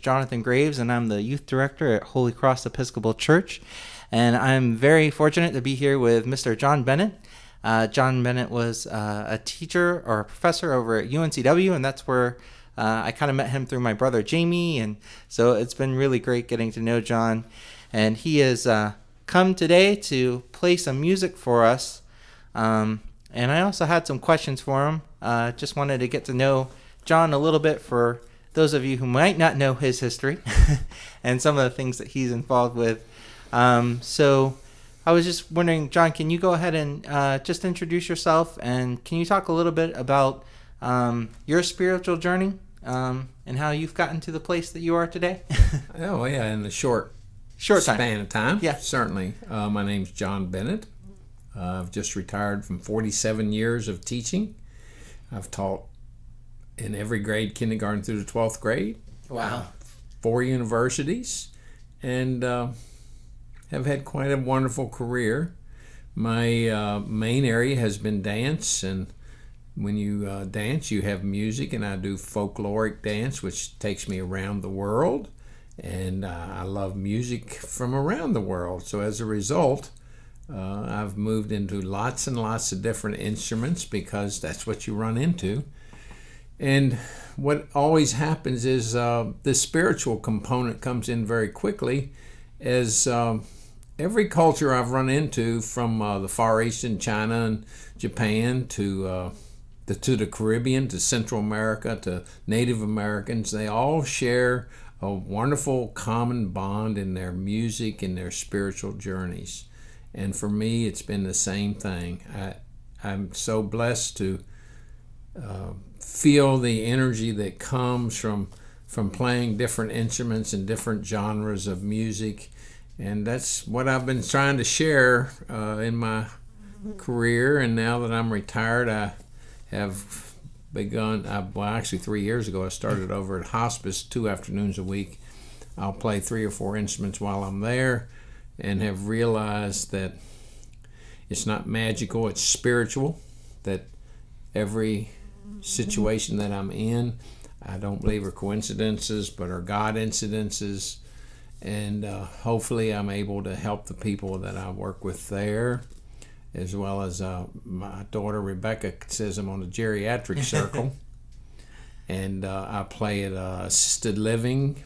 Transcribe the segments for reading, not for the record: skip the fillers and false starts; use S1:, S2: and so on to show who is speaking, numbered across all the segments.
S1: Jonathan Graves, and I'm the youth director at Holy Cross Episcopal Church. And I'm very fortunate to be here with Mr. John Bennett. John Bennett was a teacher or a professor over at UNCW, and that's where I kind of met him through my brother Jamie. And so it's been really great getting to know John. And he has come today to play some music for us. And I also had some questions for him. Just wanted to get to know John a little bit for those of you who might not know his history and some of the things that he's involved with. So I was just wondering, John, can you go ahead and just introduce yourself, and can you talk a little bit about your spiritual journey and how you've gotten to the place that you are today?
S2: Oh, yeah, in the short
S1: span
S2: of time.
S1: Yeah.
S2: Certainly. My name's John Bennett. I've just retired from 47 years of teaching. I've taught in every grade, kindergarten through the 12th grade.
S1: Wow.
S2: 4 universities, and have had quite a wonderful career. My main area has been dance, and when you dance, you have music, and I do folkloric dance, which takes me around the world, and I love music from around the world. So as a result, I've moved into lots and lots of different instruments because that's what you run into. And what always happens is the spiritual component comes in very quickly, as every culture I've run into, from the Far East and China and Japan to the Caribbean, to Central America, to Native Americans, they all share a wonderful common bond in their music and their spiritual journeys. And for me, it's been the same thing. I'm so blessed to feel the energy that comes from playing different instruments and different genres of music. And that's what I've been trying to share in my career. And now that I'm retired, I have begun, actually 3 years ago, I started over at Hospice 2 afternoons a week. I'll play 3 or 4 instruments while I'm there, and have realized that it's not magical, it's spiritual, that every situation that I'm in, I don't believe are coincidences, but are God incidences. And hopefully I'm able to help the people that I work with there, as well as my daughter Rebecca says I'm on the geriatric circle. And I play at assisted living,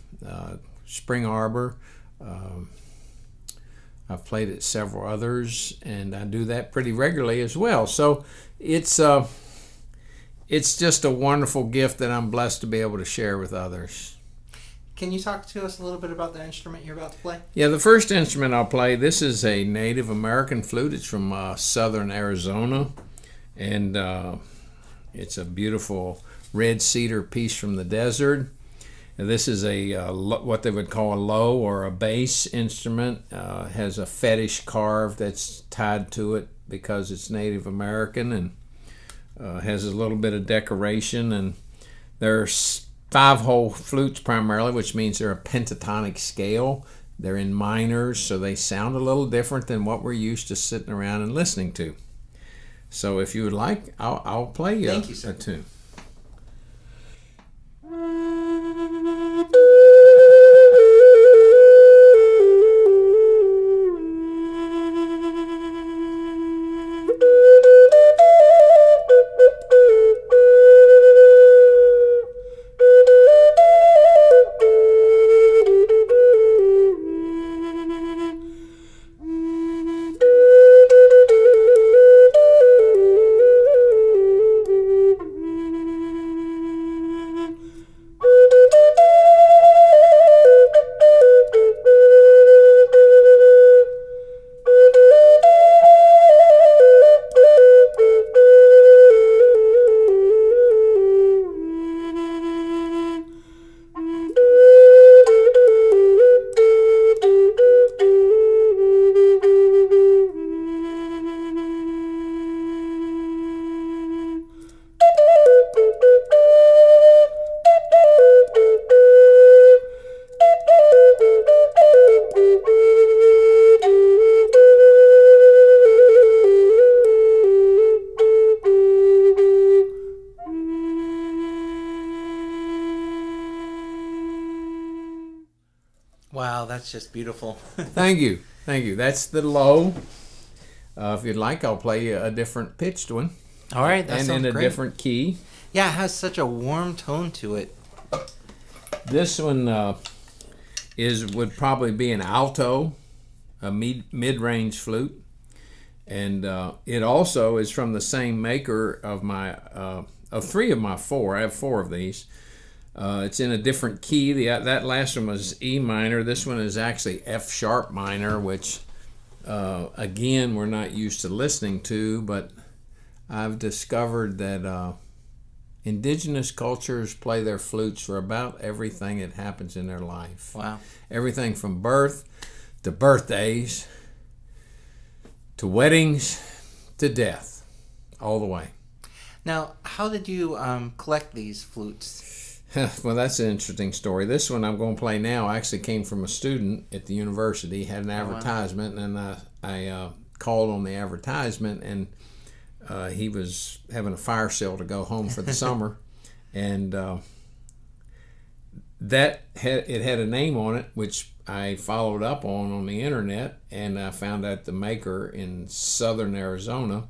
S2: Spring Arbor. I've played at several others, and I do that pretty regularly as well. So it's just a wonderful gift that I'm blessed to be able to share with others.
S1: Can you talk to us a little bit about the instrument you're about to play?
S2: Yeah, the first instrument I'll play, this is a Native American flute. It's from southern Arizona, and it's a beautiful red cedar piece from the desert. And this is a what they would call a low or a bass instrument. Has a fetish carve that's tied to it because it's Native American, and has a little bit of decoration. And there's 5-hole flutes primarily, which means they're a pentatonic scale. They're in minors, so they sound a little different than what we're used to sitting around and listening to. So if you would like, I'll play you
S1: Thank you, sir.
S2: a tune.
S1: that's just beautiful.
S2: Thank you. That's the low. If you'd like, I'll play you a different pitched one.
S1: All right, that sounds
S2: and in a
S1: great.
S2: different key.
S1: Yeah, it has such a warm tone to it.
S2: This one would probably be an alto, a mid-range flute, and it also is from the same maker of three of my four. I have four of these. It's in a different key. That last one was E minor. This one is actually F sharp minor, which again we're not used to listening to, but I've discovered that indigenous cultures play their flutes for about everything that happens in their life.
S1: Wow.
S2: Everything from birth to birthdays to weddings to death, all the way.
S1: Now, how did you collect these flutes?
S2: Well, that's an interesting story. This one I'm going to play now actually came from a student at the university. He had an advertisement, and I called on the advertisement, and he was having a fire sale to go home for the summer, and it had a name on it, which I followed up on the internet, and I found out the maker in southern Arizona,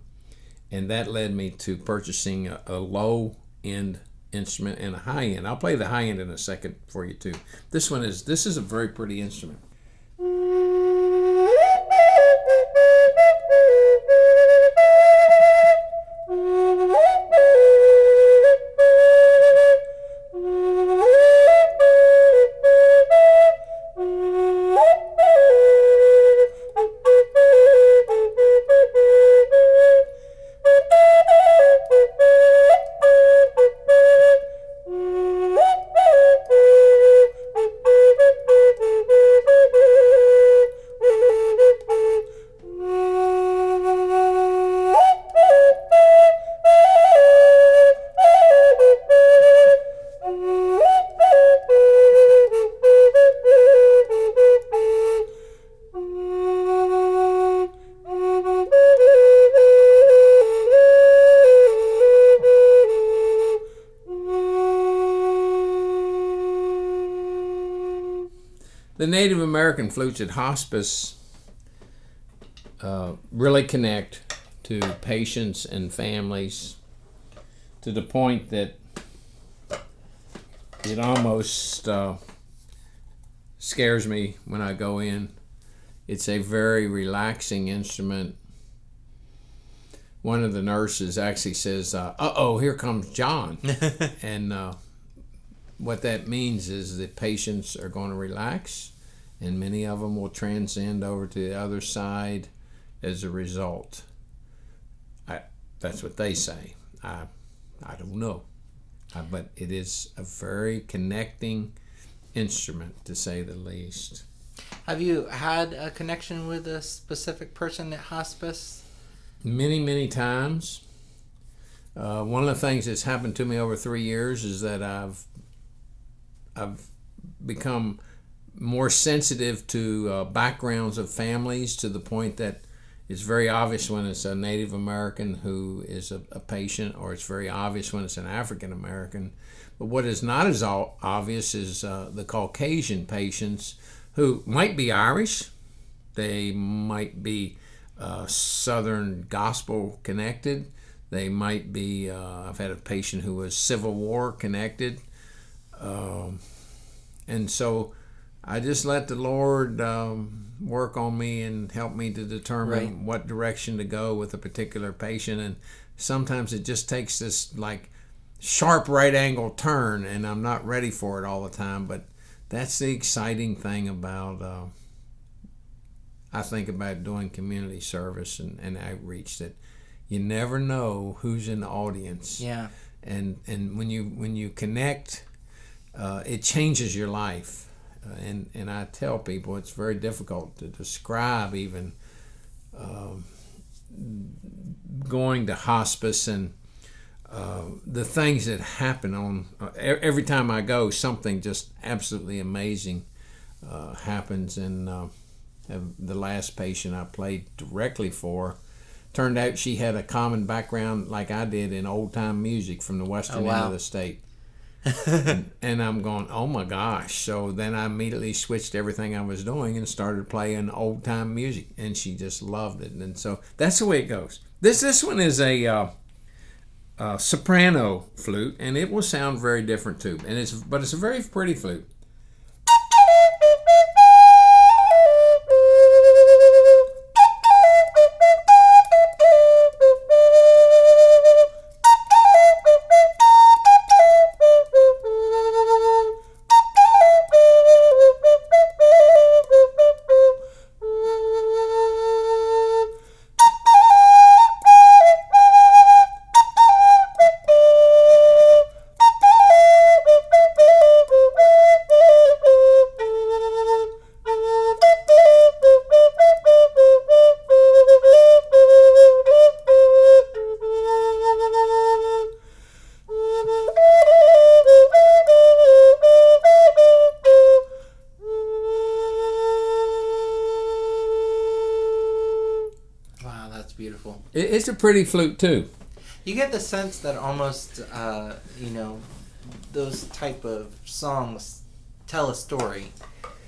S2: and that led me to purchasing a low-end instrument and a high-end. I'll play the high-end in a second for you too. This is a very pretty instrument. The Native American flutes at Hospice really connect to patients and families to the point that it almost scares me when I go in. It's a very relaxing instrument. One of the nurses actually says, uh-oh, here comes John. And what that means is that patients are going to relax, and many of them will transcend over to the other side as a result. That's what they say. I don't know. But it is a very connecting instrument, to say the least.
S1: Have you had a connection with a specific person at Hospice?
S2: Many, many times. One of the things that's happened to me over 3 years is that I've become more sensitive to backgrounds of families, to the point that it's very obvious when it's a Native American who is a patient, or it's very obvious when it's an African American. But what is not as obvious is the Caucasian patients who might be Irish, they might be Southern gospel connected, they might be, I've had a patient who was Civil War connected, and so I just let the Lord work on me and help me to determine what direction to go with a particular patient. And sometimes it just takes this like sharp right angle turn, and I'm not ready for it all the time. But that's the exciting thing about, I think, about doing community service and outreach, that you never know who's in the audience.
S1: Yeah.
S2: And when you connect, it changes your life. And I tell people it's very difficult to describe even going to hospice and the things that happen on every time I go. Something just absolutely amazing happens. And the last patient I played directly for, turned out she had a common background like I did in old time music from the western end of the state. And I'm going, oh my gosh. So then I immediately switched everything I was doing and started playing old time music, and she just loved it. And so that's the way it goes. This one is a soprano flute, and it will sound very different too. But it's a very pretty flute.
S1: Beautiful.
S2: It's a pretty flute too.
S1: You get the sense that almost, those type of songs tell a story,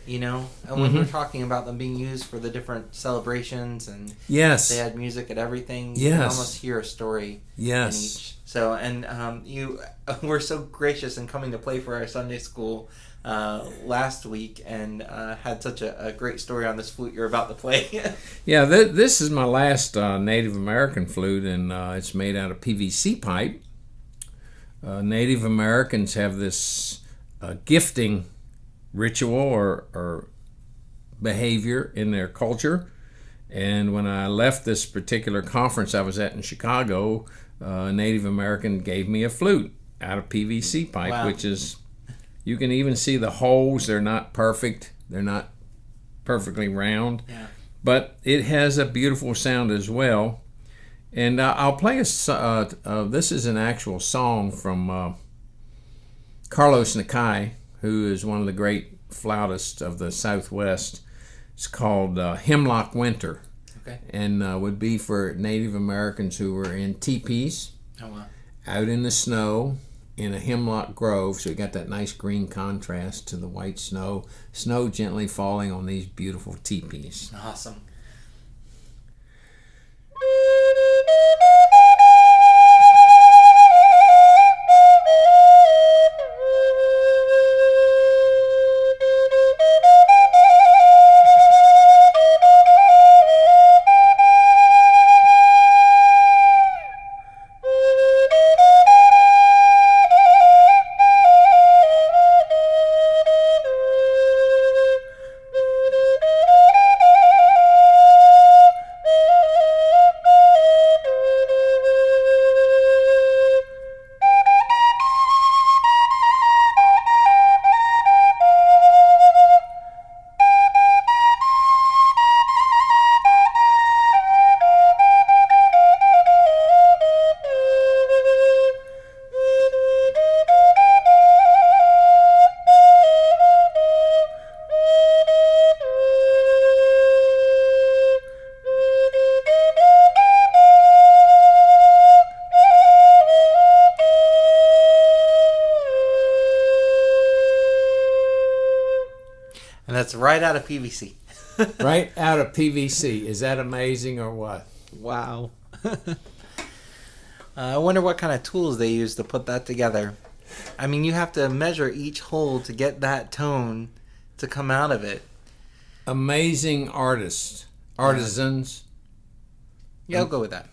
S1: and when we're talking about them being used for the different celebrations and
S2: yes,
S1: they had music at everything, you
S2: yes,
S1: can almost hear a story
S2: yes,
S1: in each. So, and you were so gracious in coming to play for our Sunday school last week, and had such a great story on this flute you're about to play.
S2: Yeah, this is my last Native American flute, and it's made out of PVC pipe. Native Americans have this gifting ritual or behavior in their culture, and when I left this particular conference I was at in Chicago, a Native American gave me a flute out of PVC pipe. Wow. Which is, you can even see the holes. They're not perfect. They're not perfectly round.
S1: Yeah.
S2: But it has a beautiful sound as well. And I'll play this is an actual song from Carlos Nakai, who is one of the great flautists of the Southwest. It's called Hemlock Winter.
S1: Okay.
S2: And would be for Native Americans who were in teepees, out in the snow, in a hemlock grove, so you got that nice green contrast to the white snow gently falling on these beautiful teepees.
S1: Awesome. And that's right out of PVC.
S2: Right out of PVC. Is that amazing or what?
S1: Wow. I wonder what kind of tools they use to put that together. I mean, you have to measure each hole to get that tone to come out of it.
S2: Amazing artisans.
S1: Yeah, I'll go with that.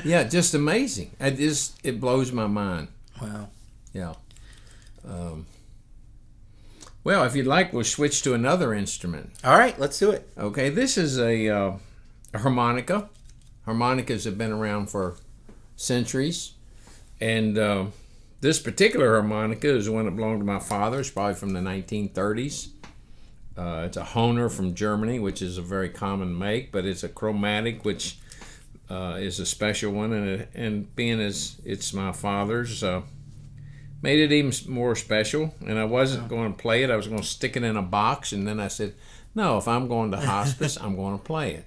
S2: Yeah, just amazing. It blows my mind.
S1: Wow.
S2: Yeah. Well, if you'd like, we'll switch to another instrument.
S1: All right, let's do it.
S2: Okay, this is a harmonica. Harmonicas have been around for centuries. And this particular harmonica is one that belonged to my father. It's probably from the 1930s. It's a Hohner from Germany, which is a very common make, but it's a chromatic, which is a special one. And being as it's my father's, made it even more special. And I wasn't going to play it. I was going to stick it in a box. And then I said, no, if I'm going to hospice, I'm going to play it.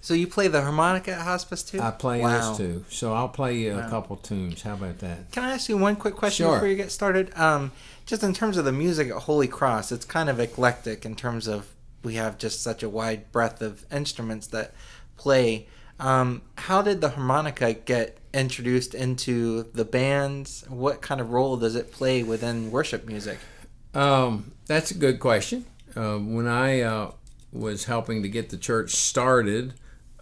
S1: So you play the harmonica at Hospice too?
S2: I play
S1: Wow.
S2: those too. So I'll play you a couple tunes. How about that?
S1: Can I ask you one quick question
S2: Sure.
S1: before you get started? Just in terms of the music at Holy Cross, it's kind of eclectic in terms of we have just such a wide breadth of instruments that play. How did the harmonica get introduced into the bands? What kind of role does it play within worship music?
S2: That's a good question. When I was helping to get the church started,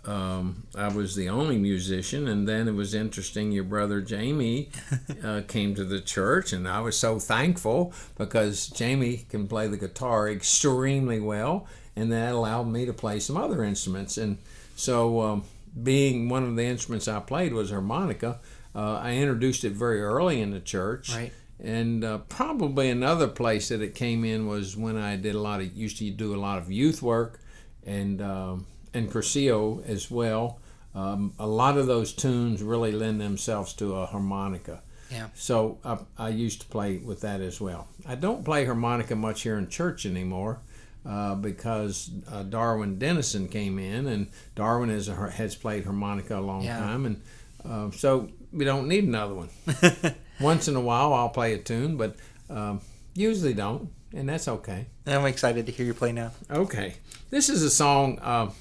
S2: I was the only musician, and then it was interesting. Your brother Jamie came to the church, and I was so thankful because Jamie can play the guitar extremely well, and that allowed me to play some other instruments. And so, being one of the instruments I played was harmonica, I introduced it very early in the church.
S1: Right.
S2: And probably another place that it came in was when I used to do a lot of youth work, and Curcio as well. A lot of those tunes really lend themselves to a harmonica.
S1: Yeah.
S2: So I used to play with that as well. I don't play harmonica much here in church anymore because Darwin Dennison came in, and Darwin has played harmonica a long time, and so we don't need another one. Once in a while I'll play a tune, but usually don't, and that's okay.
S1: I'm excited to hear you play now.
S2: Okay. This is a song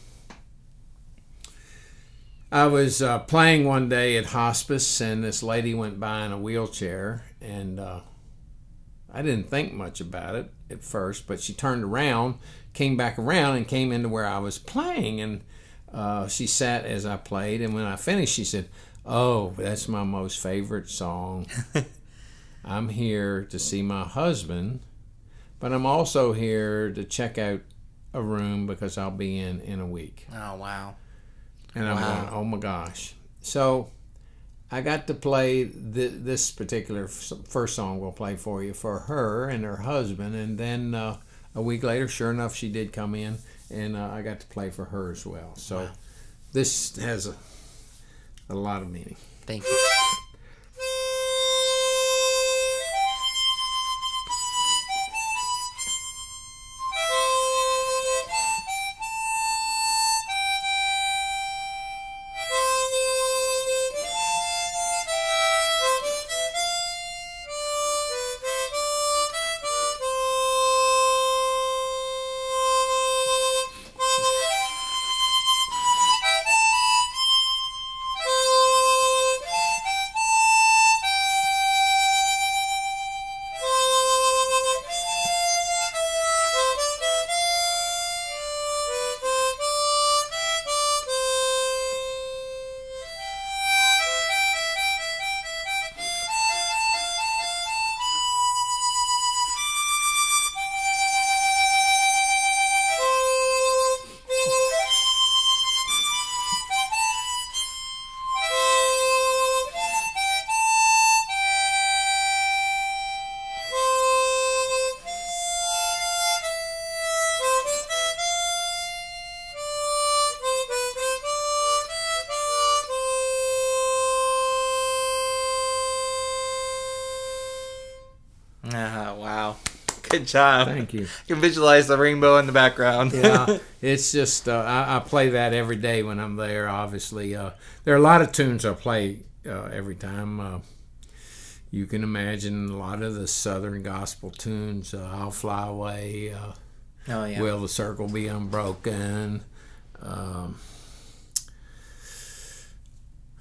S2: I was playing one day at Hospice, and this lady went by in a wheelchair, and I didn't think much about it at first, but she turned around, came back around, and came into where I was playing, and she sat as I played, and when I finished, she said, "Oh, that's my most favorite song. I'm here to see my husband, but I'm also here to check out a room because I'll be in a week."
S1: Oh, wow.
S2: And I'm going, oh my gosh. So I got to play this particular first song we'll play for you for her and her husband. And then a week later, sure enough, she did come in, and I got to play for her as well. So this has a lot of meaning.
S1: Thank you. Wow. Good job.
S2: Thank you.
S1: You can visualize the rainbow in the background.
S2: Yeah, it's just, I play that every day when I'm there, obviously. There are a lot of tunes I play every time. You can imagine a lot of the Southern gospel tunes, I'll Fly Away,
S1: Oh, yeah.
S2: Will the Circle Be Unbroken,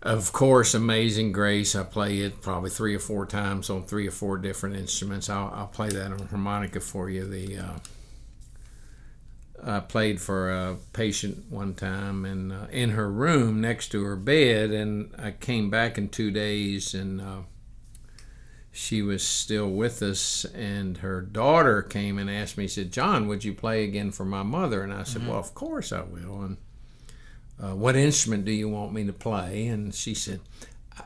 S2: of course, Amazing Grace. I play it probably 3 or 4 times on 3 or 4 different instruments. I'll play that on harmonica for you. I played for a patient one time, and in her room next to her bed, and I came back in 2 days, and she was still with us, and her daughter came and asked me, said, "John, would you play again for my mother?" And I said, "Well, of course I will." And what instrument do you want me to play? And she said,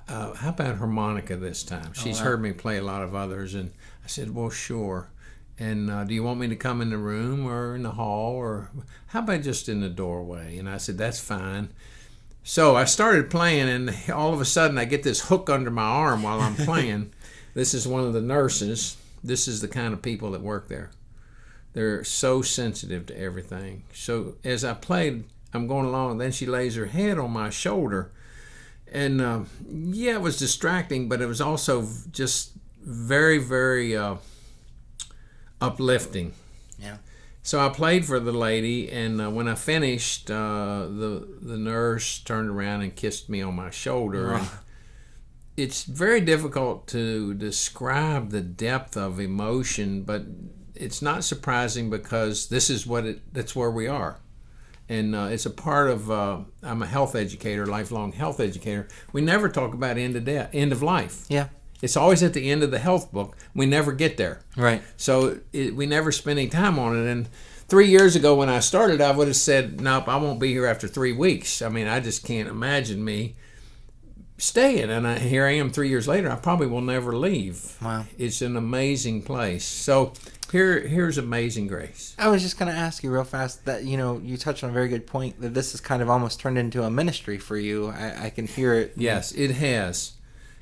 S2: how about harmonica this time? She's heard me play a lot of others. And I said, well, sure. And do you want me to come in the room or in the hall, or how about just in the doorway? And I said, that's fine. So I started playing, and all of a sudden I get this hook under my arm while I'm playing. This is one of the nurses. This is the kind of people that work there. They're so sensitive to everything. So as I played, I'm going along, and then she lays her head on my shoulder. And yeah, it was distracting, but it was also just very, very uplifting.
S1: Yeah.
S2: So I played for the lady, and when I finished, the nurse turned around and kissed me on my shoulder. And it's very difficult to describe the depth of emotion, but it's not surprising because this is that's where we are. And it's a part of, I'm a health educator, lifelong health educator. We never talk about end of life.
S1: Yeah.
S2: It's always at the end of the health book. We never get there.
S1: Right.
S2: So we never spend any time on it. And 3 years ago when I started, I would have said, nope, I won't be here after 3 weeks. I mean, I just can't imagine me staying. And here I am 3 years later. I probably will never leave.
S1: Wow.
S2: It's an amazing place. So here's Amazing Grace.
S1: I was just going to ask you real fast that, you touched on a very good point that this has kind of almost turned into a ministry for you. I can hear it.
S2: Yes, it has.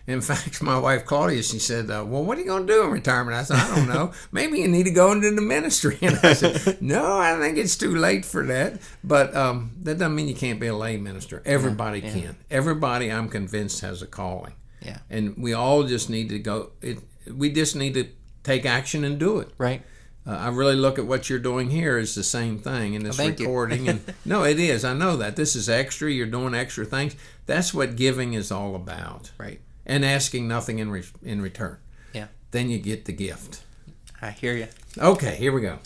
S2: In fact, my wife Claudia, she said, well, what are you going to do in retirement? I said, I don't know. Maybe you need to go into the ministry. And I said, no, I think it's too late for that. But that doesn't mean you can't be a lay minister. Everybody can. Everybody, I'm convinced, has a calling.
S1: Yeah.
S2: And we all just need to go. We just need to take action and do it.
S1: Right.
S2: I really look at what you're doing here as the same thing in this recording. And no, it is. I know that. This is extra. You're doing extra things. That's what giving is all about.
S1: Right.
S2: And asking nothing in return.
S1: Yeah.
S2: Then you get the gift.
S1: I hear you.
S2: Okay, here we go.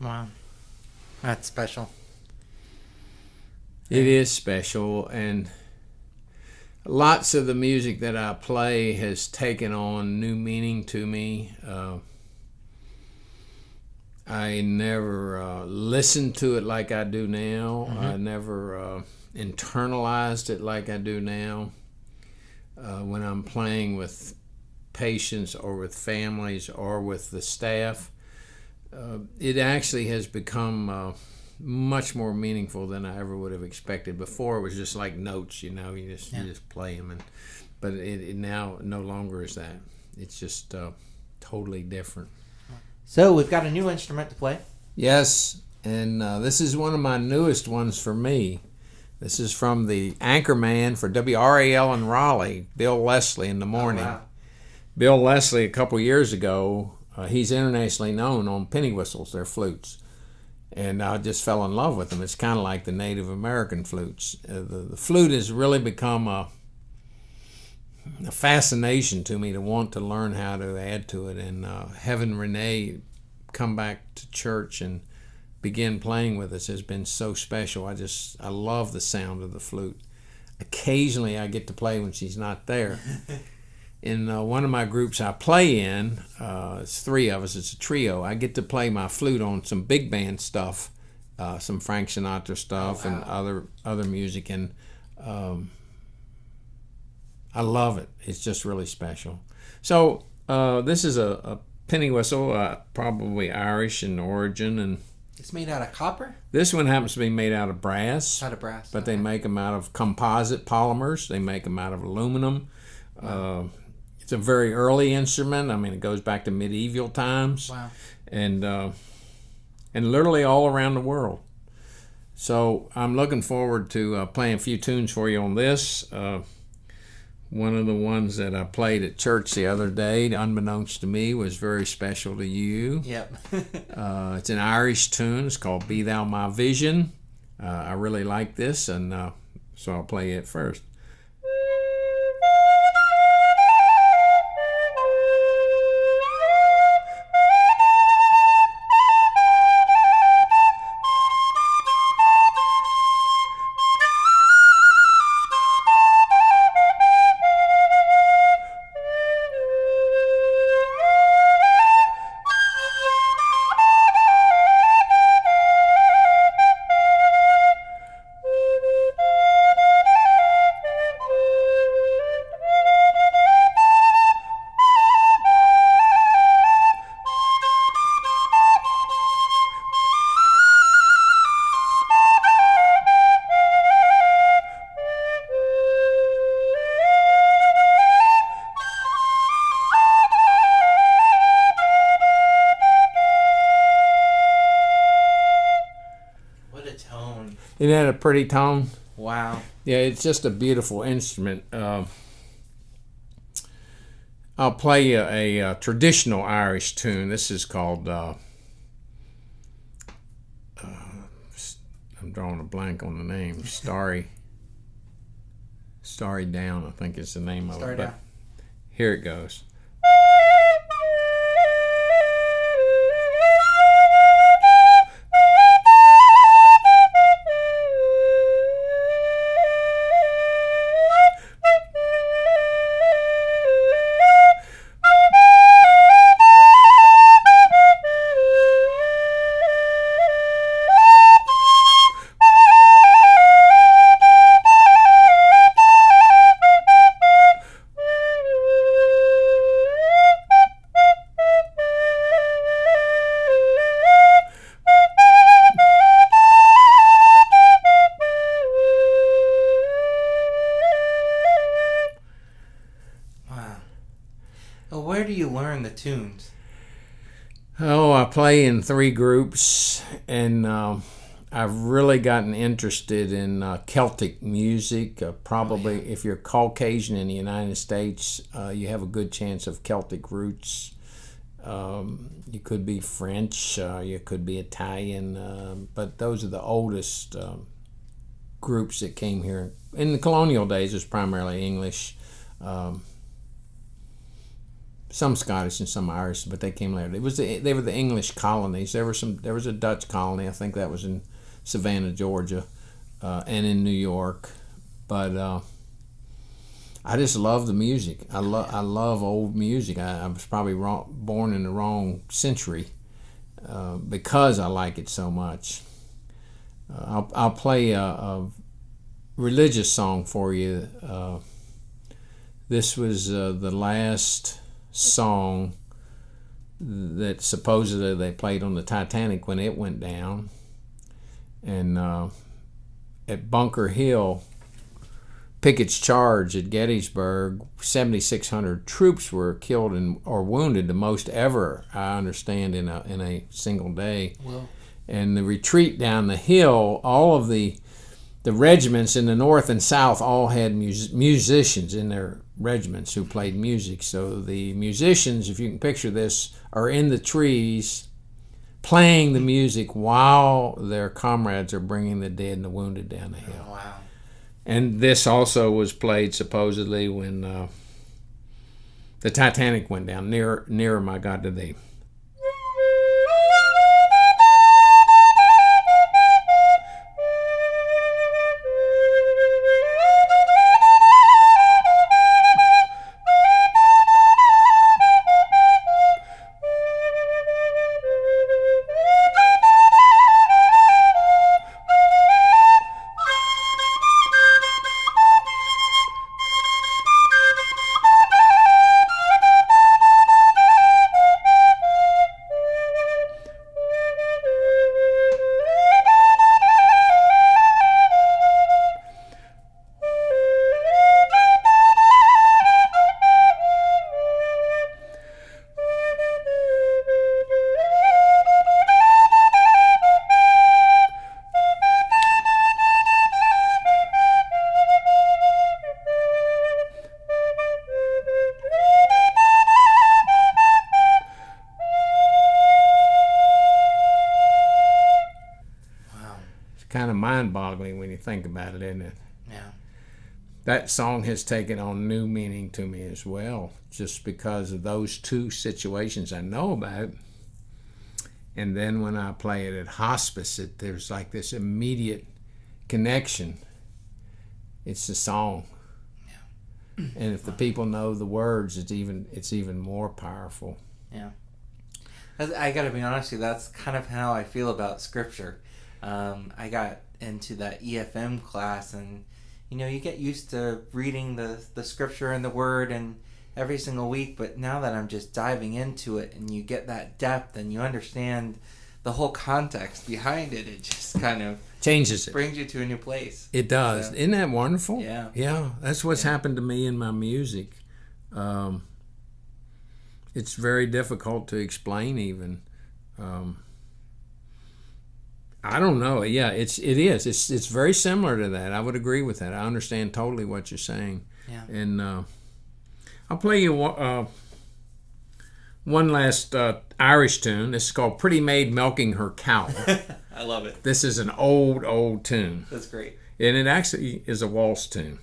S1: Wow. That's special.
S2: It is special, and lots of the music that I play has taken on new meaning to me. I never listened to it like I do now.
S1: Mm-hmm.
S2: I never internalized it like I do now. When I'm playing with patients or with families or with the staff, it actually has become much more meaningful than I ever would have expected. Before, it was just like notes, you just play them, but it now no longer is that. It's just totally different.
S1: So we've got a new instrument to play.
S2: Yes, and this is one of my newest ones for me. This is from the anchorman for WRAL in Raleigh, Bill Leslie, in the morning. Oh, wow. Bill Leslie, a couple years ago, he's internationally known on penny whistles, they're flutes. And I just fell in love with them. It's kind of like the Native American flutes. The flute has really become a fascination to me, to want to learn how to add to it. And having Renee come back to church and begin playing with us has been so special. I love the sound of the flute. Occasionally I get to play when she's not there. In one of my groups I play in, it's three of us, it's a trio. I get to play my flute on some big band stuff, some Frank Sinatra stuff, and other music, and I love it. It's just really special. So this is a penny whistle, probably Irish in origin, and
S1: It's made out of copper?
S2: This one happens to be made out of brass.
S1: Out of brass.
S2: But they make them out of composite polymers. They make them out of aluminum.
S1: Wow.
S2: It's a very early instrument. I mean, it goes back to medieval times.
S1: Wow.
S2: And literally all around the world. So I'm looking forward to playing a few tunes for you on this. One of the ones that I played at church the other day, unbeknownst to me, was very special to you.
S1: Yep.
S2: It's an Irish tune. It's called Be Thou My Vision. I really like this, and so I'll play it first. Isn't that a pretty tone?
S1: Wow.
S2: Yeah, it's just a beautiful instrument. I'll play you a traditional Irish tune. This is called, I'm drawing a blank on the name, Starry Down, I think is the name of
S1: Starry
S2: it.
S1: Down.
S2: But here it goes.
S1: Where do you learn the tunes?
S2: Oh, I play in 3 groups, and I've really gotten interested in Celtic music. Probably, if you're Caucasian in the United States, you have a good chance of Celtic roots. You could be French, you could be Italian, but those are the oldest groups that came here. In the colonial days, it was primarily English. Some Scottish and some Irish, but they came later. They were the English colonies. There was a Dutch colony. I think that was in Savannah, Georgia, and in New York. But I just love the music. I love old music. I was probably born in the wrong century because I like it so much. I'll play a religious song for you. This was the last song that supposedly they played on the Titanic when it went down, and at Bunker Hill, Pickett's charge at Gettysburg, 7,600 troops were killed or wounded, the most ever, I understand, in a single day.
S1: Well,
S2: and the retreat down the hill, all of the regiments in the North and South all had musicians in their regiments who played music. So the musicians, if you can picture this, are in the trees playing the music while their comrades are bringing the dead and the wounded down the hill.
S1: Oh, wow.
S2: And this also was played supposedly when the Titanic went down, Nearer My God to Thee. think about it, isn't it?
S1: Yeah.
S2: That song has taken on new meaning to me as well, just because of those two situations I know about. And then when I play it at Hospice, there's like this immediate connection. It's the song. Yeah. And if the people know the words, it's even more powerful.
S1: Yeah. I got to be honest with you, that's kind of how I feel about Scripture. I got into that EFM class, and you get used to reading the Scripture and the Word and every single week, but now that I'm just diving into it and you get that depth and you understand the whole context behind it, it just kind of
S2: changes it.
S1: Brings you to a new place.
S2: It does.
S1: So,
S2: isn't that wonderful?
S1: Yeah.
S2: Yeah, that's what's happened to me in my music. It's very difficult to explain even. I don't know. Yeah, it is. It's very similar to that. I would agree with that. I understand totally what you're saying.
S1: Yeah.
S2: And I'll play you one last Irish tune. This is called Pretty Maid Milking Her Cow.
S1: I love it.
S2: This is an old tune.
S1: That's great.
S2: And it actually is a waltz tune.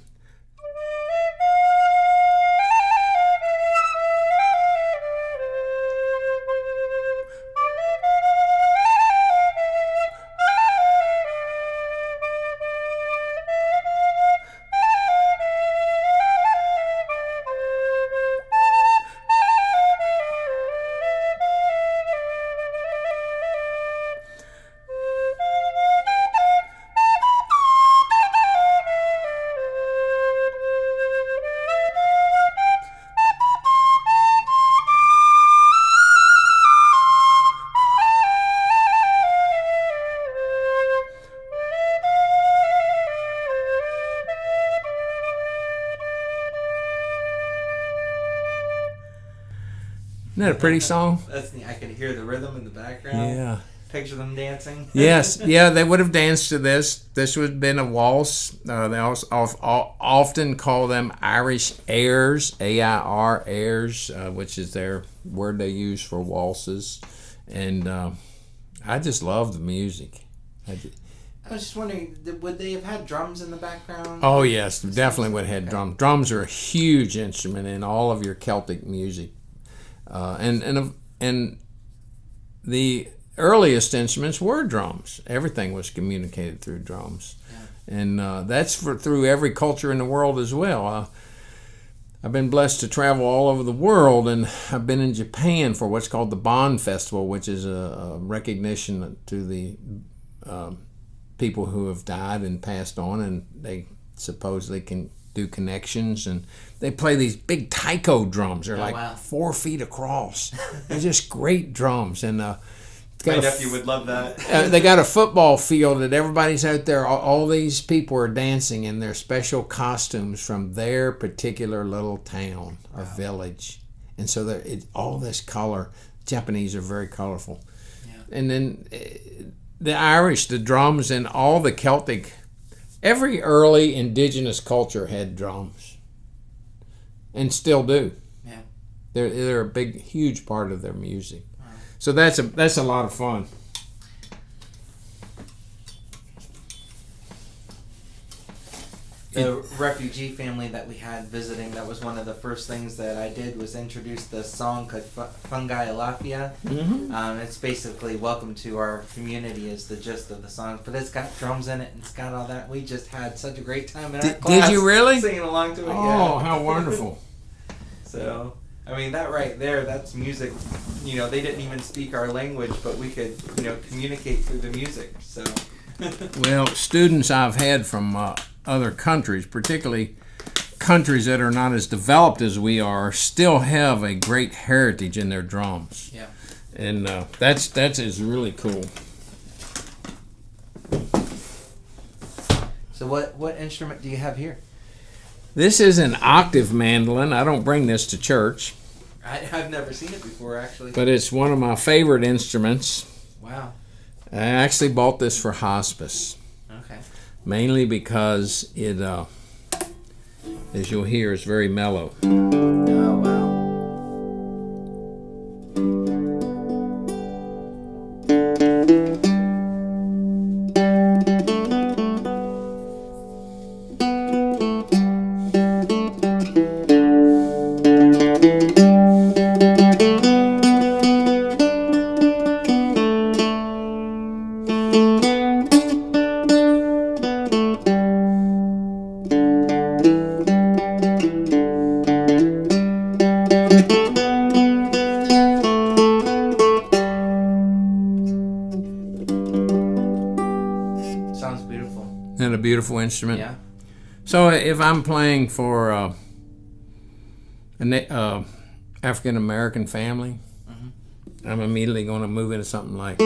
S2: Isn't that a pretty song?
S1: That's neat. I can hear the rhythm in the background.
S2: Yeah.
S1: Picture them dancing.
S2: Yes. Yeah, they would have danced to this. This would have been a waltz. They also often call them Irish airs, A-I-R, airs, which is their word they use for waltzes. And I just love the music.
S1: I was just wondering, would they have had drums in the background?
S2: Oh, yes. Definitely would have had drums. Drums are a huge instrument in all of your Celtic music. And the earliest instruments were drums. Everything was communicated through drums. Yeah. And that's through every culture in the world as well. I've been blessed to travel all over the world, and I've been in Japan for what's called the Bon Festival, which is a recognition to the people who have died and passed on, and they supposedly can do connections, and they play these big taiko drums. They're 4 feet across. They're just great drums. And
S1: my nephew would love that.
S2: They got a football field that everybody's out there. All these people are dancing in their special costumes from their particular little town or village. And so all this color. Japanese are very colorful. Yeah. And then the Irish, the drums, and all the Celtic. Every early indigenous culture had drums, and still do. Yeah, they're a big, huge part of their music. Wow. So that's a lot of fun.
S1: The refugee family that we had visiting, that was one of the first things that I did was introduce the song called Fungi Alafia. Mm-hmm. It's basically welcome to our community is the gist of the song, but it's got drums in it and it's got all that. We just had such a great time in our class.
S2: Did you really?
S1: Singing along to it.
S2: Oh, how wonderful.
S1: So, I mean, that right there, that's music. They didn't even speak our language, but we could, communicate through the music. So.
S2: Well, students I've had from other countries, particularly countries that are not as developed as we are, still have a great heritage in their drums. Yeah. And that is really cool.
S1: So what instrument do you have here?
S2: This is an octave mandolin. I don't bring this to church.
S1: I've never seen it before, actually.
S2: But it's one of my favorite instruments.
S1: Wow.
S2: I actually bought this for Hospice.
S1: Okay.
S2: Mainly because it, as you'll hear, is very mellow.
S1: Oh, wow.
S2: beautiful instrument.
S1: Yeah.
S2: So if I'm playing for an African American family, I'm immediately going to move into something like.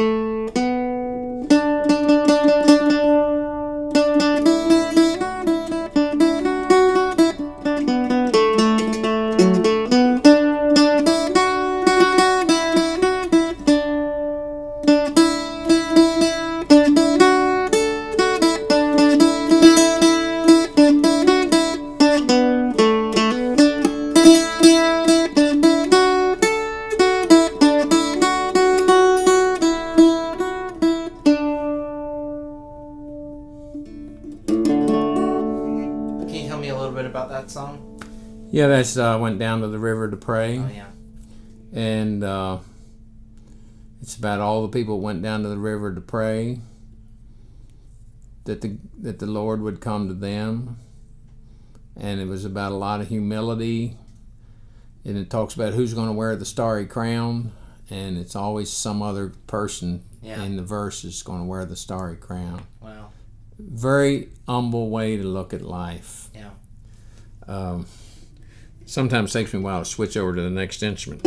S1: Can you tell me a little bit about that song?
S2: Yeah, that's went down to the river to pray.
S1: Oh, yeah.
S2: And it's about all the people went down to the river to pray that the Lord would come to them. And it was about a lot of humility. And it talks about who's going to wear the starry crown. And it's always some other person in the verse is going to wear the starry crown.
S1: Wow.
S2: Very humble way to look at life.
S1: Yeah.
S2: Sometimes it takes me a while to switch over to the next instrument.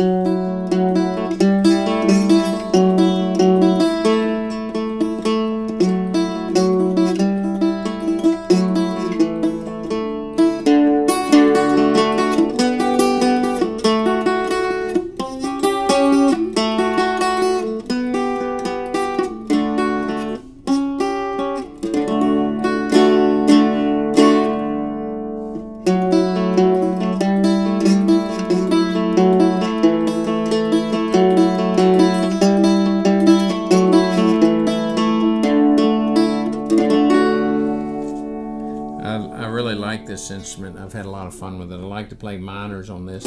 S2: I really like this instrument. I've had a lot of fun with it. I like to play minors on this.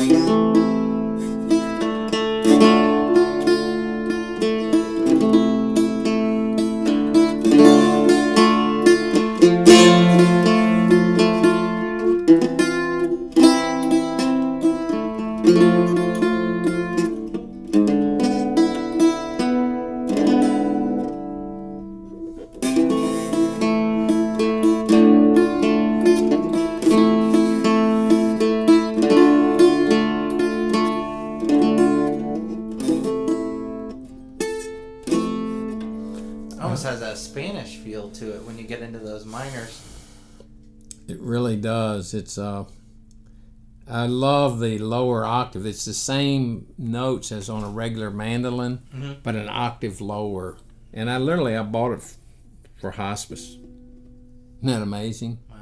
S1: Almost has a Spanish feel to it when you get into those minors.
S2: It really does. It's I love the lower octave. It's the same notes as on a regular mandolin, but an octave lower. And I bought it for Hospice. Isn't that amazing?
S1: Wow.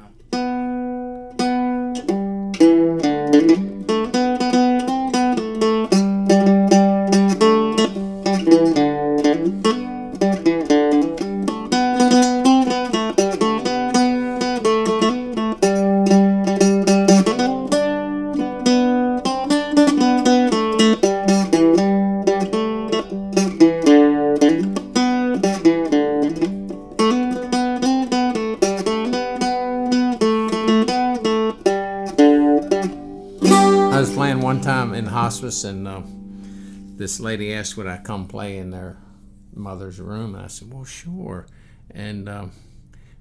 S2: I was playing one time in Hospice, and this lady asked would I come play in their mother's room, and I said, well, sure. And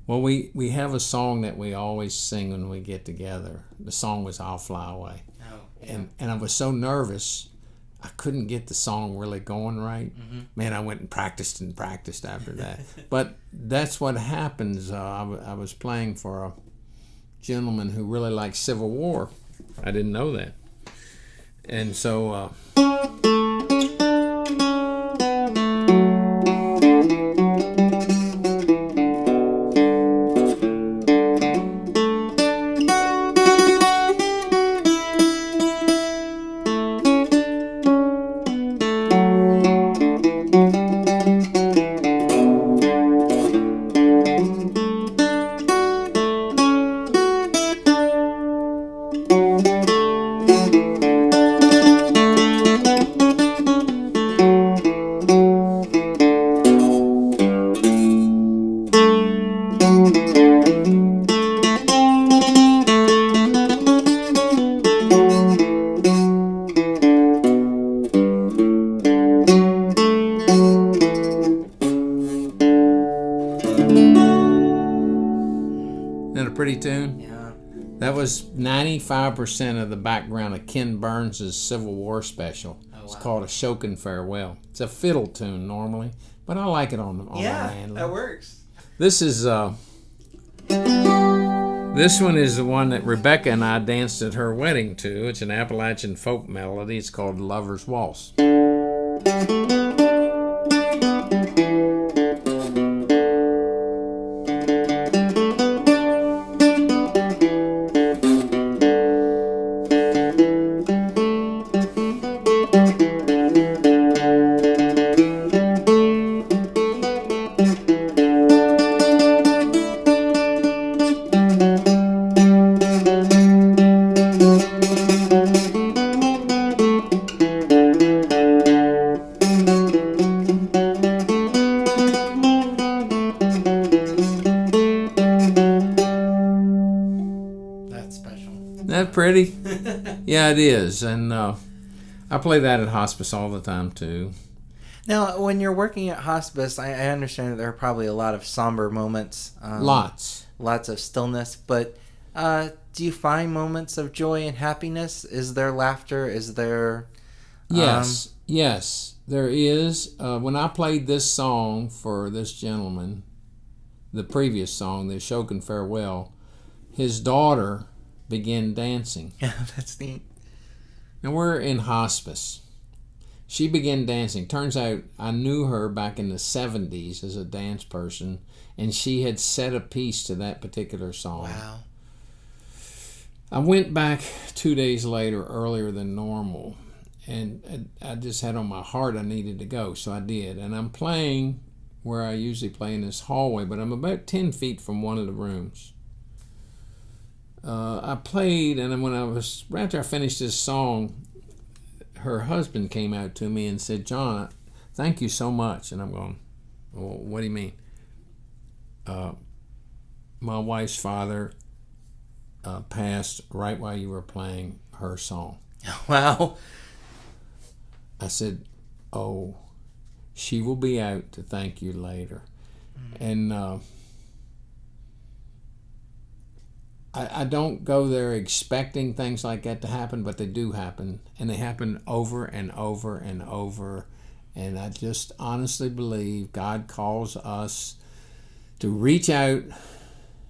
S2: well, we have a song that we always sing when we get together. The song was I'll Fly Away.
S1: Oh, yeah.
S2: And I was so nervous I couldn't get the song really going right. Man, I went and practiced after that. But that's what happens. I was playing for a gentleman who really likes Civil War. I didn't know that. And so That was 95% of the background of Ken Burns' Civil War special.
S1: Oh, wow.
S2: It's called Ashokan Farewell. It's a fiddle tune normally, but I like it on the mandolin.
S1: That works.
S2: This is this one is the one that Rebecca and I danced at her wedding to. It's an Appalachian folk melody. It's called Lover's Waltz. That pretty? Yeah, it is. And I play that at Hospice all the time, too.
S1: Now, when you're working at Hospice, I understand that there are probably a lot of somber moments.
S2: Lots
S1: of stillness. But do you find moments of joy and happiness? Is there laughter? Is there...
S2: Yes, there is. When I played this song for this gentleman, the previous song, the Ashokan Farewell, his daughter began dancing.
S1: Yeah, that's neat.
S2: And we're in Hospice. She began dancing. Turns out I knew her back in the 70s as a dance person, and she had set a piece to that particular song.
S1: Wow.
S2: I went back 2 days later, earlier than normal, and I just had on my heart I needed to go, so I did. And I'm playing where I usually play in this hallway, but I'm about 10 feet from one of the rooms. I played, and when after I finished this song, her husband came out to me and said, "John, thank you so much." And I'm going, "Well, what do you mean?" My wife's father passed right while you were playing her song.
S1: Wow.
S2: I said, "Oh, she will be out to thank you later." And I don't go there expecting things like that to happen, but they do happen, and they happen over and over and over. And I just honestly believe God calls us to reach out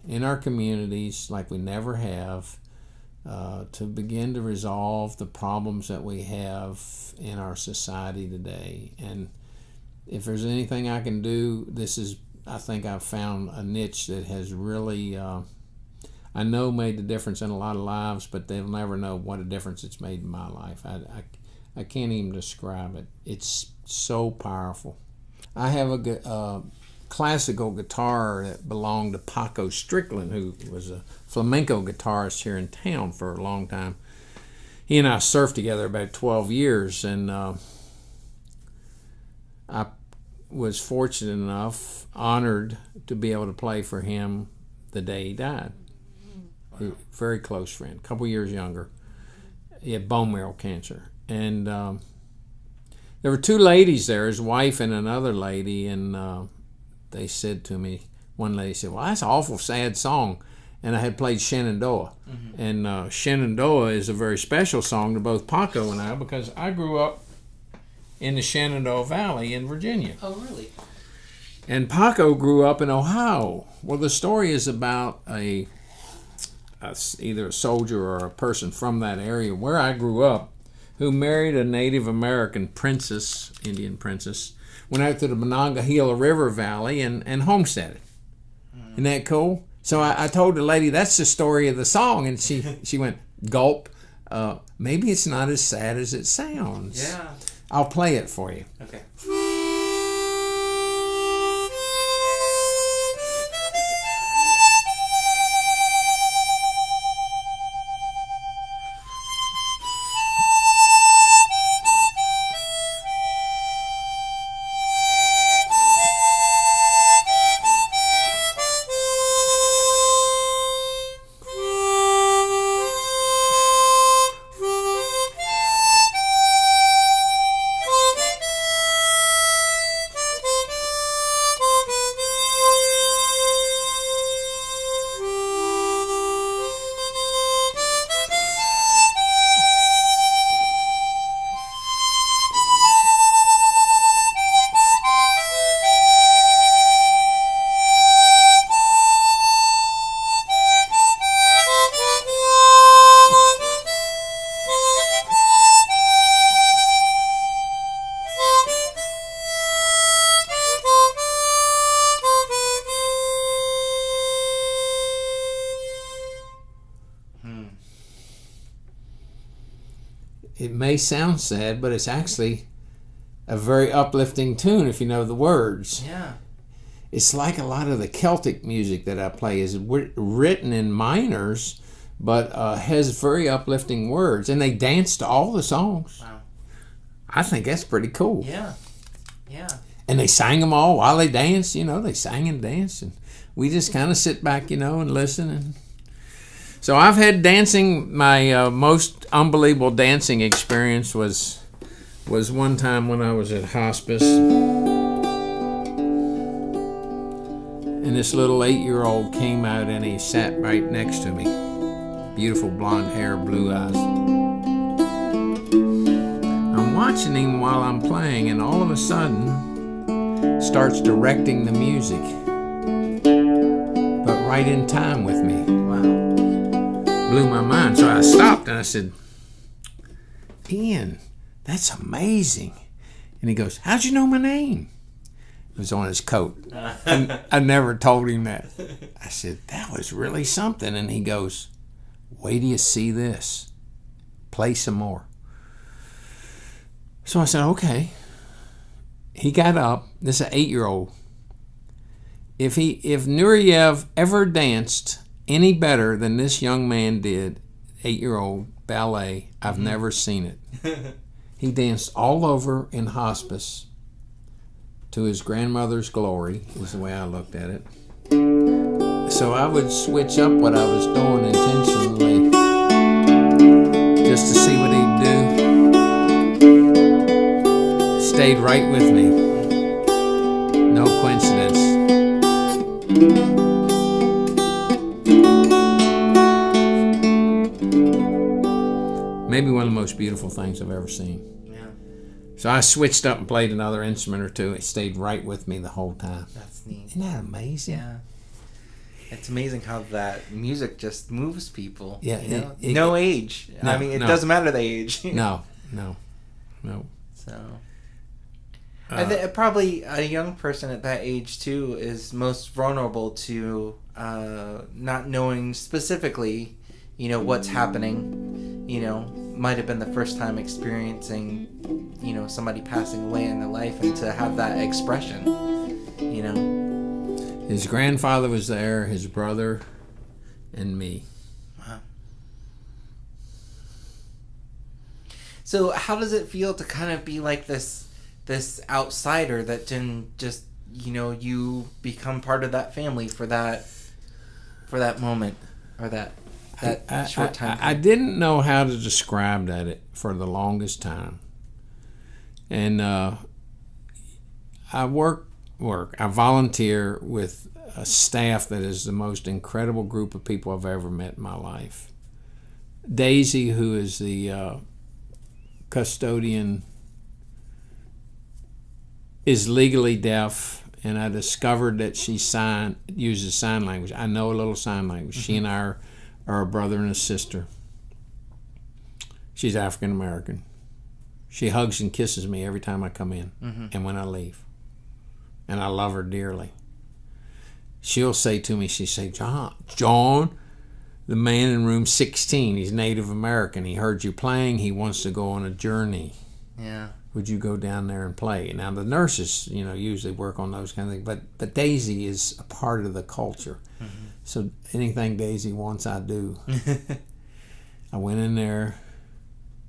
S2: in our communities like we never have, to begin to resolve the problems that we have in our society today. And if there's anything I can do, I think I've found a niche that has really... I know made the difference in a lot of lives, but they'll never know what a difference it's made in my life. I can't even describe it. It's so powerful. I have a classical guitar that belonged to Paco Strickland, who was a flamenco guitarist here in town for a long time. He and I surfed together about 12 years, and I was fortunate enough, honored to be able to play for him the day he died. Very close friend, a couple years younger. He had bone marrow cancer. And there were two ladies there, his wife and another lady, and they said to me, one lady said, "Well, that's an awful sad song." And I had played Shenandoah. Mm-hmm. And Shenandoah is a very special song to both Paco and I, because I grew up in the Shenandoah Valley in Virginia.
S1: Oh, really?
S2: And Paco grew up in Ohio. Well, the story is about either a soldier or a person from that area where I grew up, who married a Native American princess, Indian princess, went out to the Monongahela River Valley and homesteaded. Isn't that cool? So I told the lady, that's the story of the song, and she went, gulp, maybe it's not as sad as it sounds.
S1: Yeah.
S2: I'll play it for you.
S1: Okay.
S2: It may sound sad, but it's actually a very uplifting tune if you know the words.
S1: Yeah.
S2: It's like a lot of the Celtic music that I play is written in minors, but has very uplifting words, and they dance to all the songs.
S1: Wow.
S2: I think that's pretty cool.
S1: Yeah. Yeah.
S2: And they sang them all while they danced. They sang and danced, and we just kind of sit back, and listen. And so I've had dancing. My most unbelievable dancing experience was one time when I was at Hospice. And this little 8-year-old came out and he sat right next to me. Beautiful blonde hair, blue eyes. I'm watching him while I'm playing, and all of a sudden starts directing the music, but right in time with me.
S1: Wow.
S2: Blew my mind. So I stopped and I said, "Ian, that's amazing." And he goes, "How'd you know my name?" It was on his coat. And I never told him that. I said, "That was really something." And he goes, "Wait till you see this. Play some more." So I said, "Okay." He got up. This is an 8-year-old. If Nureyev ever danced any better than this young man did, 8-year-old ballet, I've never seen it. He danced all over in Hospice to his grandmother's glory, is the way I looked at it. So I would switch up what I was doing intentionally just to see what he'd do. Stayed right with me. No coincidence. Maybe one of the most beautiful things I've ever seen. So I switched up and played another instrument or two. It stayed right with me the whole time.
S1: That's neat.
S2: Isn't that amazing?
S1: Yeah. It's amazing how that music just moves people.
S2: Yeah.
S1: No age.
S2: No,
S1: I mean, it doesn't matter the age.
S2: No.
S1: So, I think probably a young person at that age too is most vulnerable to not knowing specifically, what's happening. Might have been the first time experiencing, somebody passing away in their life, and to have that expression,
S2: His grandfather was there, his brother, and me.
S1: Wow. So how does it feel to kind of be like this outsider that then just, you become part of that family for that moment, or that short time?
S2: I didn't know how to describe that for the longest time. And I volunteer with a staff that is the most incredible group of people I've ever met in my life. Daisy, who is the custodian, is legally deaf, and I discovered that she uses sign language. I know a little sign language. Mm-hmm. She and I are a brother and a sister. She's African American. She hugs and kisses me every time I come in, and when I leave. And I love her dearly. She'll say to me, John, the man in room 16, he's Native American. He heard you playing. He wants to go on a journey.
S1: Yeah.
S2: Would you go down there and play? Now, the nurses, usually work on those kind of things. But Daisy is a part of the culture. Mm-hmm. So anything Daisy wants, I do. I went in there.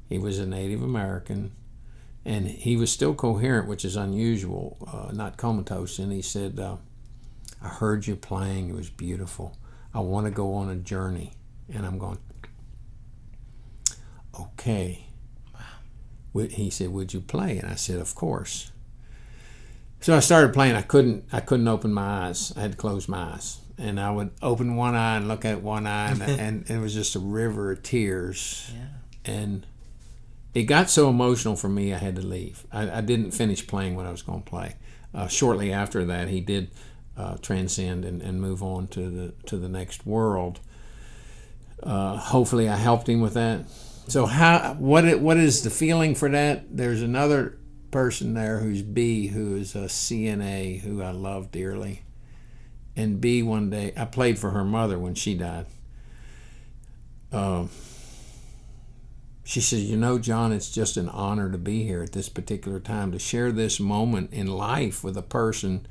S2: He was a Native American. And he was still coherent, which is unusual, not comatose. And he said, I heard you playing. It was beautiful. I want to go on a journey. And I'm going, okay. Wow. He said, would you play? And I said, of course. So I started playing. I couldn't open my eyes. I had to close my eyes. And I would open one eye and look at one eye, and it was just a river of tears. Yeah. And it got so emotional for me, I had to leave. I didn't finish playing what I was going to play. Shortly after that, he did transcend and move on to the next world. Hopefully, I helped him with that. So, what is the feeling for that? There's another person there who's B, who is a CNA, who I love dearly. And B, one day, I played for her mother when she died. she said, you know, John, it's just an honor to be here at this particular time, to share this moment in life with a person.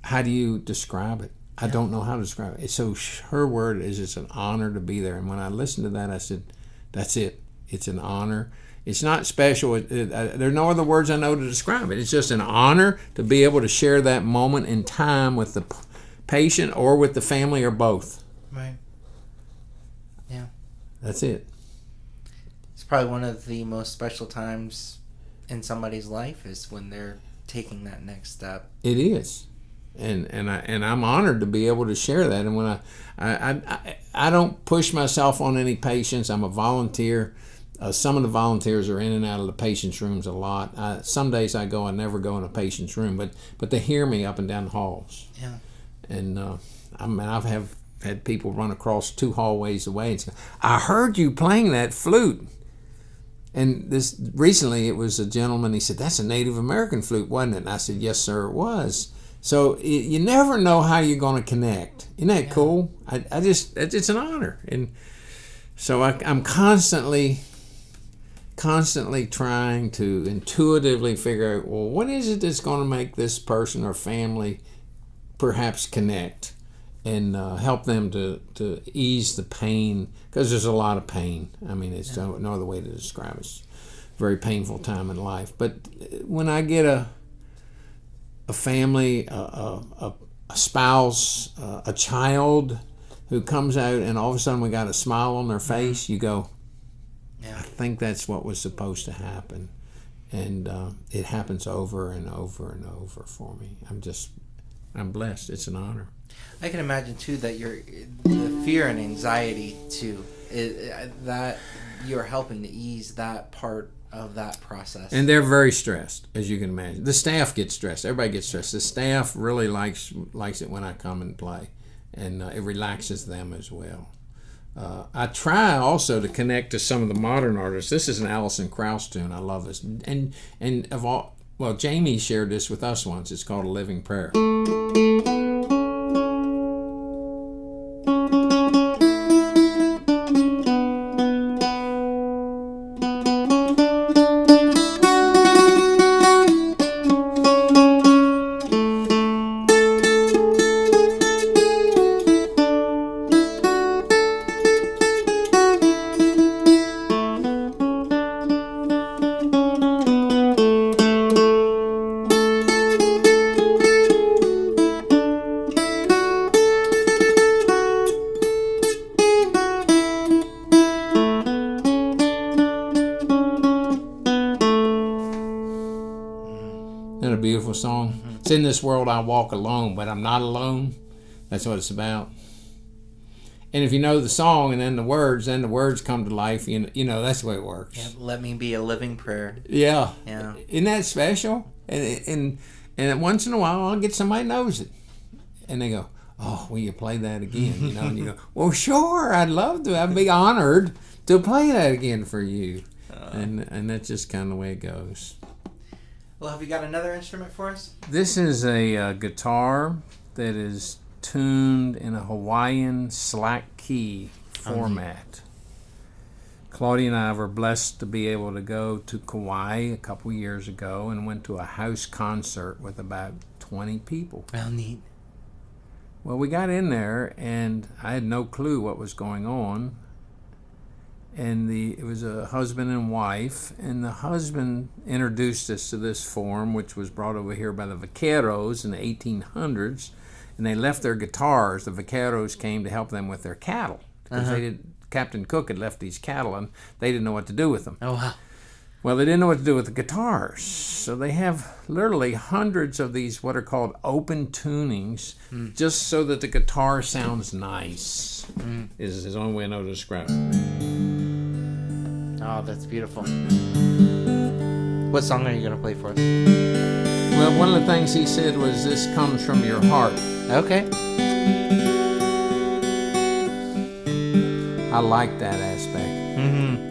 S2: How do you describe it? I don't know how to describe it. So her word is, it's an honor to be there. And when I listened to that, I said, that's it. It's an honor. It's not special. There are no other words I know to describe it. It's just an honor to be able to share that moment in time with the patient or with the family or both.
S1: Right. Yeah.
S2: That's it.
S1: It's probably one of the most special times in somebody's life is when they're taking that next step.
S2: It is. And I'm honored to be able to share that. And when I don't push myself on any patients. I'm a volunteer. Some of the volunteers are in and out of the patients' rooms a lot. Some days I never go in a patient's room, but they hear me up and down the halls.
S1: Yeah.
S2: And I've had people run across 2 hallways away and say, I heard you playing that flute. And recently it was a gentleman, he said, that's a Native American flute, wasn't it? And I said, yes, sir, it was. So you never know how you're going to connect. Isn't that cool? It's an honor. And so I'm constantly trying to intuitively figure out, well, what is it that's going to make this person or family perhaps connect and help them to ease the pain, because there's a lot of pain. I mean, it's no other way to describe it. It's a very painful time in life. But when I get a family, a spouse, a child who comes out and all of a sudden we got a smile on their face, you go, I think that's what was supposed to happen. And it happens over and over and over for me. I'm blessed. It's an honor.
S1: I can imagine too that the fear and anxiety too, that you're helping to ease that part of that process.
S2: And they're very stressed, as you can imagine. The staff gets stressed. Everybody gets stressed. The staff really likes it when I come and play, and it relaxes them as well. I try also to connect to some of the modern artists. This is an Alison Krauss tune. I love this. And of all, well, Jamie shared this with us once. It's called A Living Prayer. Isn't that a beautiful song? Mm-hmm. It's in this world I walk alone, but I'm not alone. That's what it's about. And if you know the song and then the words come to life. You know that's the way it works.
S1: Yeah, let me be a living prayer.
S2: Yeah.
S1: Yeah.
S2: Isn't that special? And once in a while I'll get somebody who knows it, and they go, "Oh, will you play that again?" You know, and you go, "Well, sure, I'd love to. I'd be honored to play that again for you." And that's just kind of the way it goes.
S1: Well, have you got another instrument for us?
S2: This is a guitar that is tuned in a Hawaiian slack key format. Claudia and I were blessed to be able to go to Kauai a couple years ago and went to a house concert with about 20 people.
S1: Well, neat.
S2: Well, we got in there and I had no clue what was going on. And it was a husband and wife, and the husband introduced us to this form, which was brought over here by the vaqueros in the 1800s, and they left their guitars. The vaqueros came to help them with their cattle, because Captain Cook had left these cattle, and they didn't know what to do with them.
S1: Oh, wow.
S2: Well, they didn't know what to do with the guitars, so they have literally hundreds of these what are called open tunings, just so that the guitar sounds nice, is the only way I know to describe it.
S1: Oh, that's beautiful. What song are you going to play for us?
S2: Well, one of the things he said was, this comes from your heart.
S1: Okay.
S2: I like that aspect.
S1: Mm-hmm.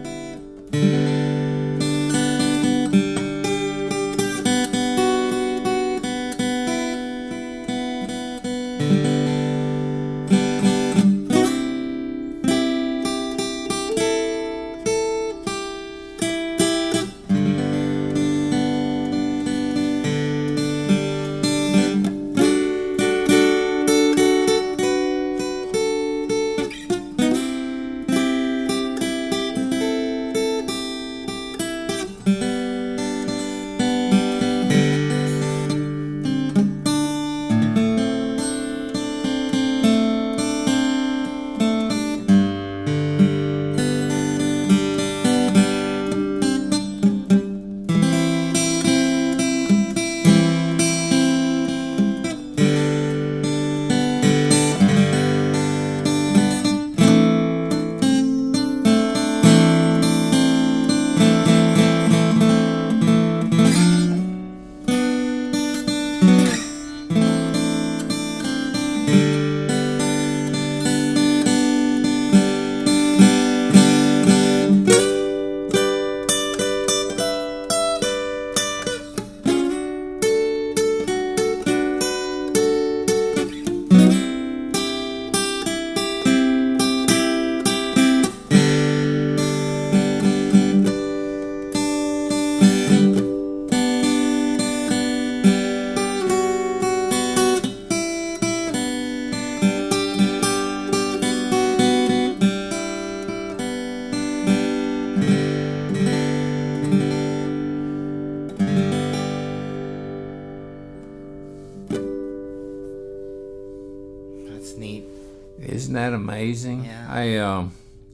S2: amazing.
S1: Yeah.
S2: I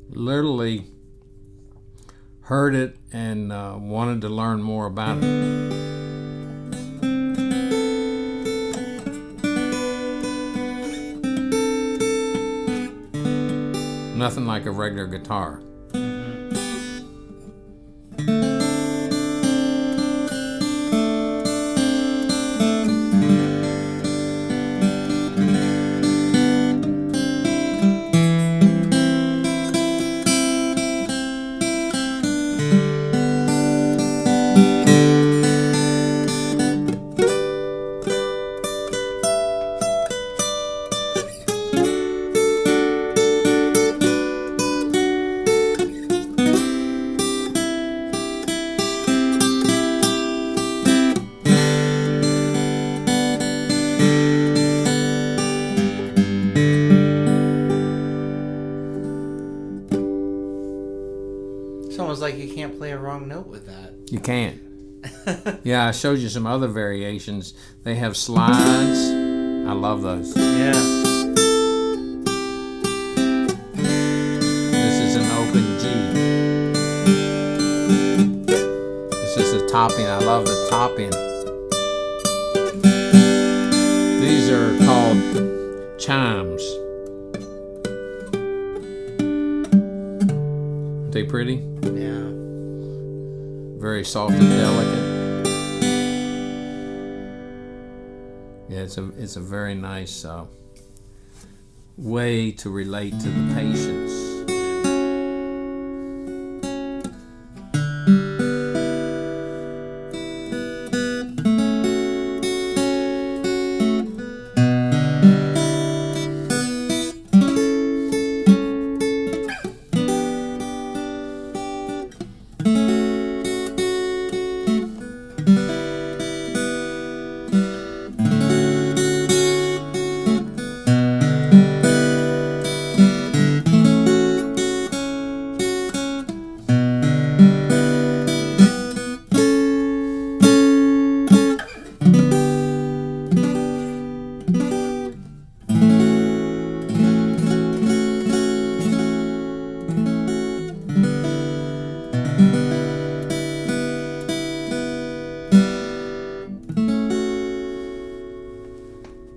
S2: literally heard it and wanted to learn more about it. Nothing like a regular guitar.
S1: It's almost like you can't play a wrong note with that.
S2: You can't. Yeah, I showed you some other variations. They have slides. I love those.
S1: Yeah.
S2: This is an open G. This is a topping. I love the topping. These are called chimes. Aren't they pretty?
S1: Yeah.
S2: Very soft and delicate. Yeah, it's a very nice way to relate to the patients.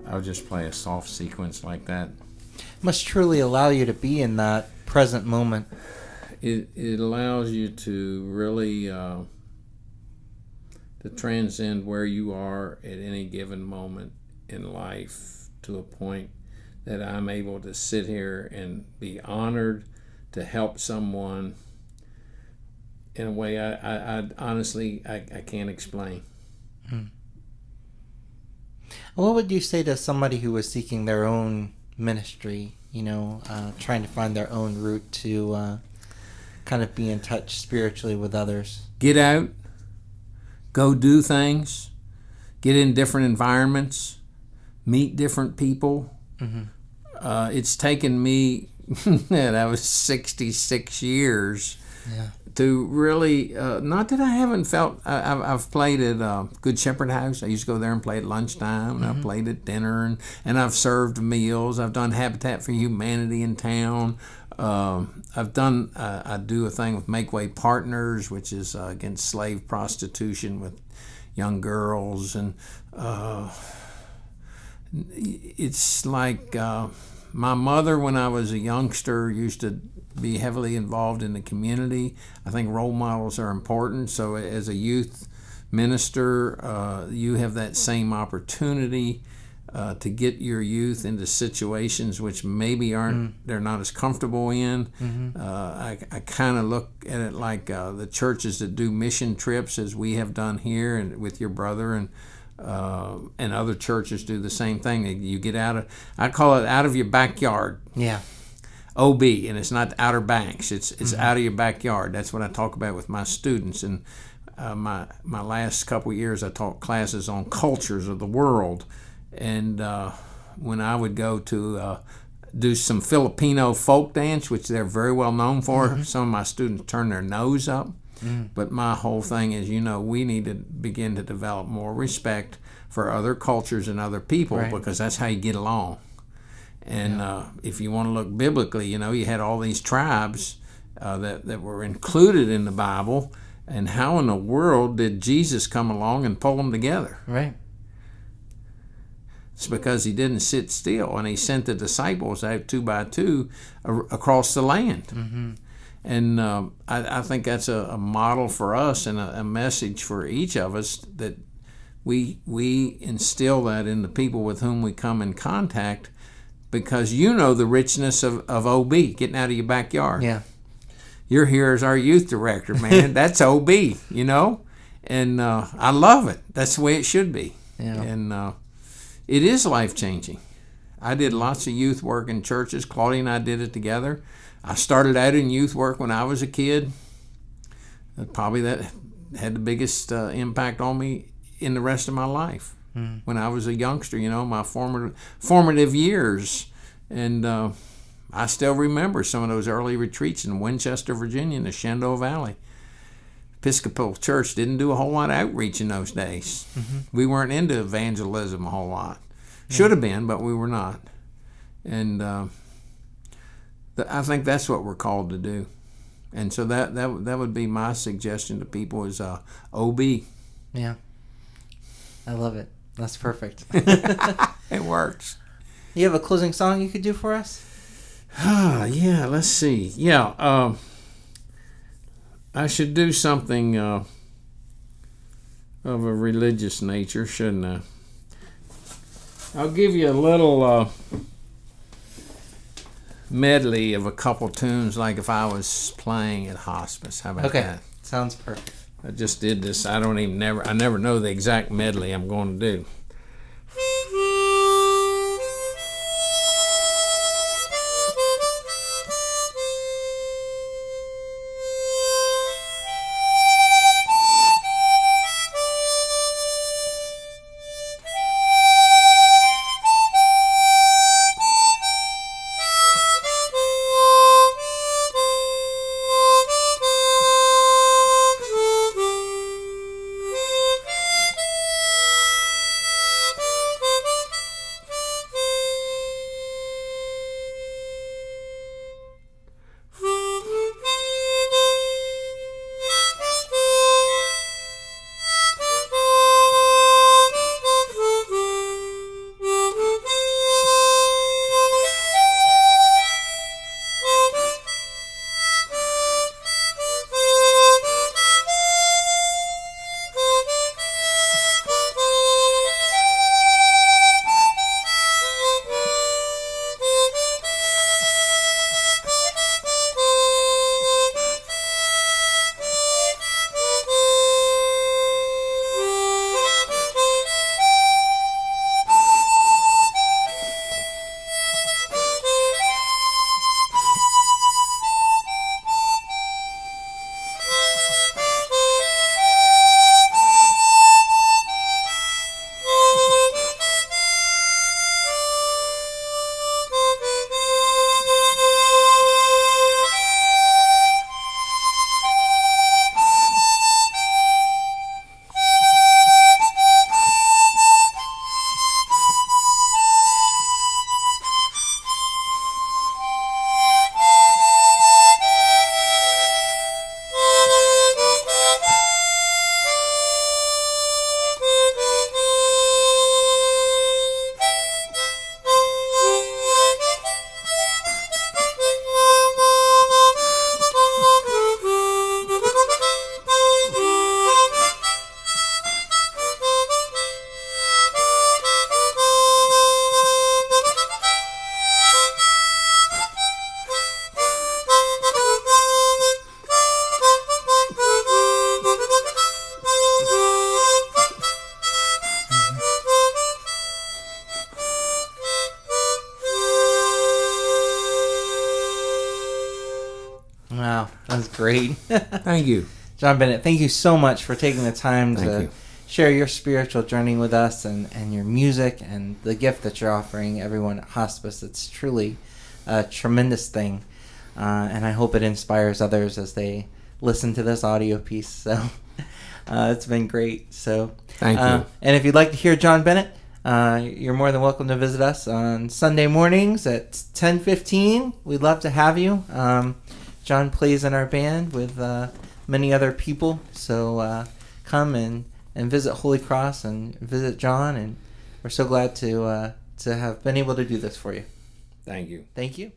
S2: I'll just play a soft sequence like that.
S1: Must truly allow you to be in that present moment.
S2: It allows you to really to transcend where you are at any given moment in life to a point that I'm able to sit here and be honored to help someone in a way I honestly can't explain.
S1: What would you say to somebody who was seeking their own ministry, trying to find their own route to kind of be in touch spiritually with others?
S2: Get out, go do things, get in different environments, meet different people. Mm-hmm. It's taken me, I was 66 years.
S1: Yeah.
S2: To really, not that I haven't felt, I've played at Good Shepherd House. I used to go there and play at lunchtime, and I've played at dinner, and I've served meals. I've done Habitat for Humanity in town. I've done, I do a thing with Make Way Partners, which is against slave prostitution with young girls, and it's like my mother, when I was a youngster, used to be heavily involved in the community. I think role models are important. So as a youth minister, you have that same opportunity to get your youth into situations which maybe they're not as comfortable in. I kind of look at it like the churches that do mission trips, as we have done here and with your brother, and other churches do the same thing. You get I call it out of your backyard.
S1: Yeah.
S2: OB, and it's not the Outer Banks. It's out of your backyard. That's what I talk about with my students. And my last couple of years, I taught classes on cultures of the world. And when I would go to do some Filipino folk dance, which they're very well known for, some of my students turn their nose up. But my whole thing is, we need to begin to develop more respect for other cultures and other people, because that's how you get along. And if you want to look biblically, you had all these tribes that were included in the Bible. And how in the world did Jesus come along and pull them together?
S1: Right.
S2: It's because he didn't sit still, and he sent the disciples out 2 by 2 across the land.
S1: Mm-hmm.
S2: And I think that's a model for us and a message for each of us, that we instill that in the people with whom we come in contact, because the richness of OB, getting out of your backyard.
S1: Yeah.
S2: You're here as our youth director, man. That's OB, and I love it. That's the way it should be.
S1: Yeah.
S2: And it is life-changing. I did lots of youth work in churches. Claudia and I did it together. I started out in youth work when I was a kid. Probably that had the biggest impact on me in the rest of my life. When I was a youngster, my formative years. And I still remember some of those early retreats in Winchester, Virginia, in the Shenandoah Valley. Episcopal Church didn't do a whole lot of outreach in those days. Mm-hmm. We weren't into evangelism a whole lot. Should have been, but we were not. And I think that's what we're called to do. And so that would be my suggestion to people is OB.
S1: Yeah. I love it. That's perfect.
S2: It works.
S1: You have a closing song you could do for us?
S2: Yeah, let's see. Yeah, I should do something of a religious nature, shouldn't I? I'll give you a little medley of a couple tunes, like if I was playing at Hospice. How about that?
S1: Sounds perfect.
S2: I just did this. I never know the exact medley I'm going to do.
S1: Wow, that's great.
S2: Thank you.
S1: John Bennett, thank you so much for taking the time
S2: Thank
S1: to
S2: you.
S1: share your spiritual journey with us and your music and the gift that you're offering everyone at Hospice. It's truly a tremendous thing, and I hope it inspires others as they listen to this audio piece. So it's been great. So
S2: Thank you.
S1: And if you'd like to hear John Bennett, You're more than welcome to visit us on Sunday mornings at 10:15. We'd love to have you. John plays in our band with many other people, so come and visit Holy Cross and visit John, and we're so glad to have been able to do this for you.
S2: Thank you.
S1: Thank you.